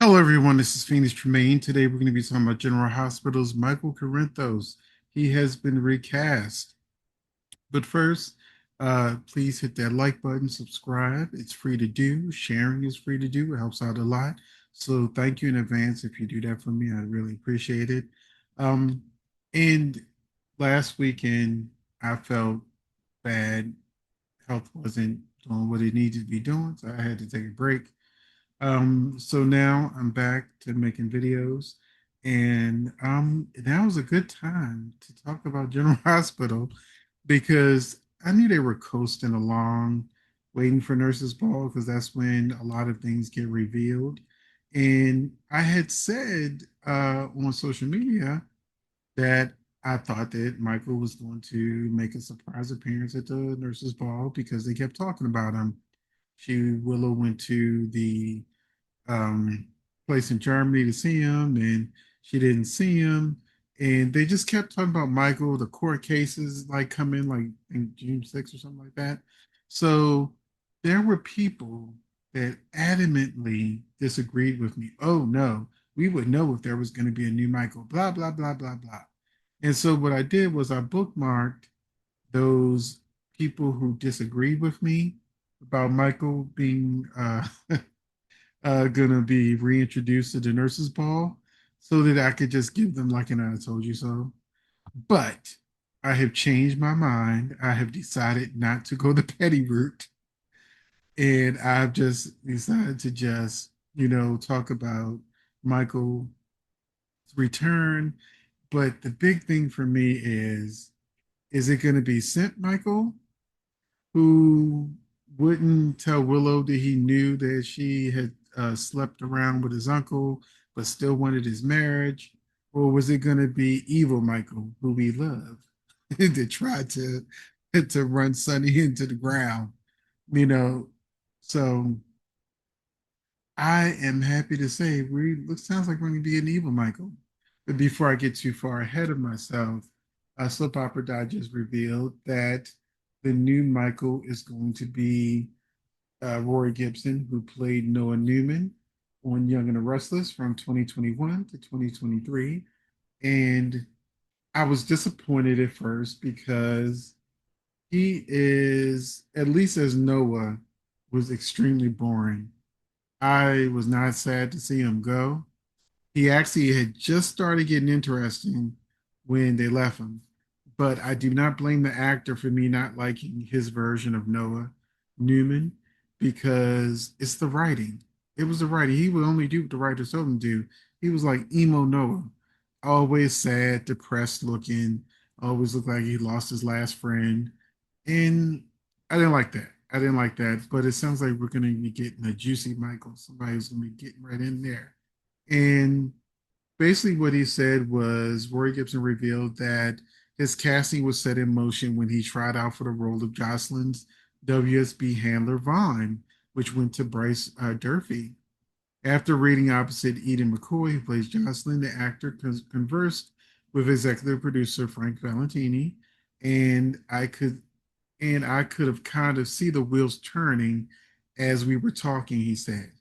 Hello, everyone. This is Phoenix Tremaine. Today, we're going to be talking about General Hospital's Michael Corinthos. He has been recast. But first, please hit that like button, subscribe. It's free to do. Sharing is free to do. It helps out a lot. So, thank you in advance if you do that for me. I really appreciate it. Um, and last weekend, I felt bad. Health wasn't doing what it needed to be doing, so I had to take a break. So now I'm back to making videos, and now is a good time to talk about General Hospital because I knew they were coasting along, waiting for Nurses Ball because that's when a lot of things get revealed. And I had said on social media that I thought that Michael was going to make a surprise appearance at the Nurses Ball because they kept talking about him. Willow went to the um, place in Germany to see him, and she didn't see him. And they just kept talking about Michael, the court cases like come in like in June 6th or something like that. So there were people that adamantly disagreed with me. Oh no, we would know if there was going to be a new Michael, blah, blah, blah, blah, blah. And so what I did was I bookmarked those people who disagreed with me about Michael being gonna be reintroduced to the nurses ball so that I could just give them like an I told you so. But I have changed my mind. I have decided not to go the petty route. And I've just decided to just, talk about Michael's return. But the big thing for me is it going to be Sent Michael, who wouldn't tell Willow that he knew that she had slept around with his uncle, but still wanted his marriage? Or was it going to be evil Michael, who we love, that tried to run Sonny into the ground? You know, so I am happy to say sounds like we're going to be an evil Michael. But before I get too far ahead of myself, Soap Opera Digest revealed that the new Michael is going to be Rory Gibson, who played Noah Newman on Young and the Restless from 2021 to 2023. And I was disappointed at first because he is, at least as Noah, was extremely boring. I was not sad to see him go. He actually had just started getting interesting when they left him. But I do not blame the actor for me not liking his version of Noah Newman because it's the writing. It was the writing. He would only do what the writer told him to do. He was like emo Noah, always sad, depressed looking, always looked like he lost his last friend. And I didn't like that. I didn't like that. But it sounds like we're going to be getting a juicy Michael. Somebody's going to be getting right in there. And basically, what he said was Roy Gibson revealed that his casting was set in motion when he tried out for the role of Jocelyn's WSB handler Vaughn, which went to Bryce Durfee. After reading opposite Eden McCoy, who plays Jocelyn, the actor conversed with executive producer Frank Valentini, and I could have kind of see the wheels turning as we were talking. He said.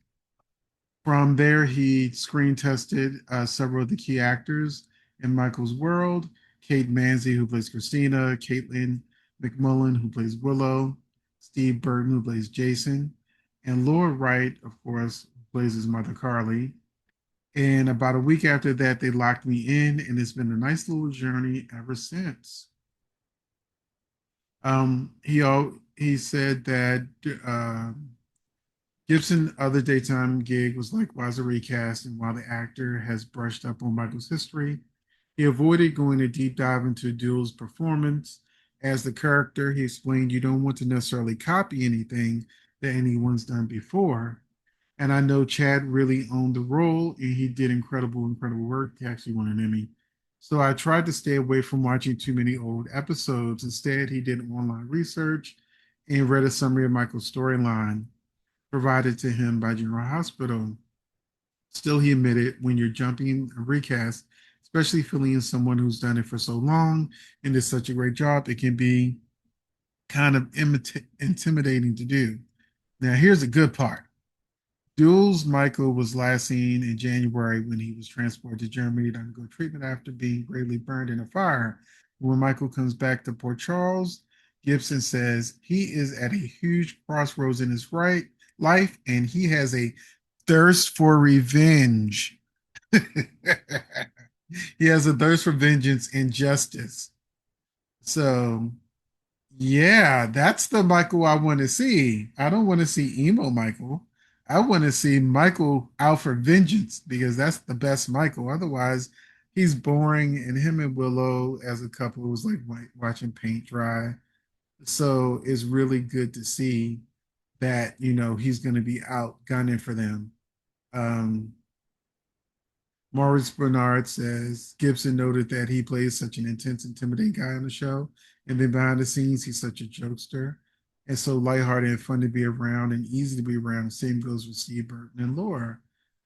From there, he screen tested several of the key actors in Michael's world: Kate Manzi, who plays Christina; Caitlin McMullen, who plays Willow; Steve Burton, who plays Jason; and Laura Wright, of course, who plays his mother, Carly. And about a week after that, they locked me in, and it's been a nice little journey ever since. He said that Gibson's other daytime gig was likewise a recast, and while the actor has brushed up on Michael's history, he avoided going a deep dive into Duell's performance. As the character, he explained, you don't want to necessarily copy anything that anyone's done before. And I know Chad really owned the role, and he did incredible work. He actually won an Emmy. So I tried to stay away from watching too many old episodes. Instead, he did online research and read a summary of Michael's storyline provided to him by General Hospital. Still, he admitted when you're jumping a recast, especially filling in someone who's done it for so long and did such a great job, it can be kind of intimidating to do. Now, here's the good part. Jules Michael was last seen in January when he was transported to Germany to undergo treatment after being gravely burned in a fire. When Michael comes back to Port Charles, Gibson says he is at a huge crossroads in his life and he has a thirst for revenge. He has a thirst for vengeance and justice. So, yeah, that's the Michael I want to see. I don't want to see emo Michael. I want to see Michael out for vengeance because that's the best Michael. Otherwise, he's boring, and him and Willow as a couple was like watching paint dry. So it's really good to see that, he's going to be out gunning for them. Um, Maurice Bernard says Gibson noted that he plays such an intense, intimidating guy on the show, and then behind the scenes, he's such a jokester and so lighthearted and fun to be around and easy to be around. Same goes with Steve Burton and Laura.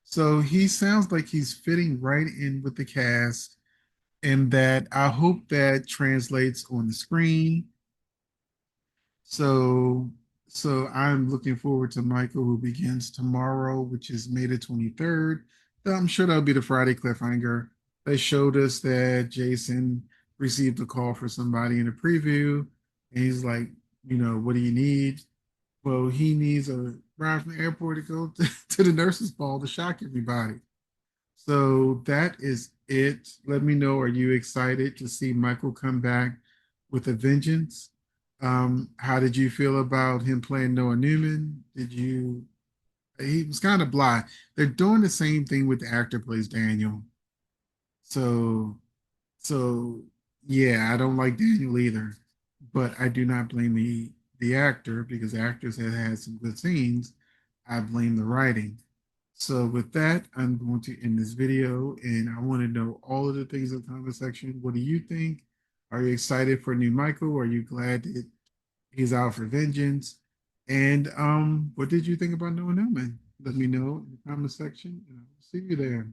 So he sounds like he's fitting right in with the cast, and that I hope that translates on the screen. So, so I'm looking forward to Michael, who begins tomorrow, which is May the 23rd. I'm sure that'll be the Friday cliffhanger. They showed us that Jason received a call for somebody in a preview, and he's like, what do you need? Well, he needs a ride from the airport to go to the nurse's ball to shock everybody. So that is it. Let me know. Are you excited to see Michael come back with a vengeance? How did you feel about him playing Noah Newman? He was kind of blah. They're doing the same thing with the actor who plays Daniel. So, so yeah, I don't like Daniel either, but I do not blame the actor because the actors have had some good scenes. I blame the writing. So with that, I'm going to end this video and I want to know all of the things in the comment section. What do you think? Are you excited for new Michael? Are you glad that he's out for vengeance? And what did you think about Noah Newman? Let me know in the comment section and I'll see you there.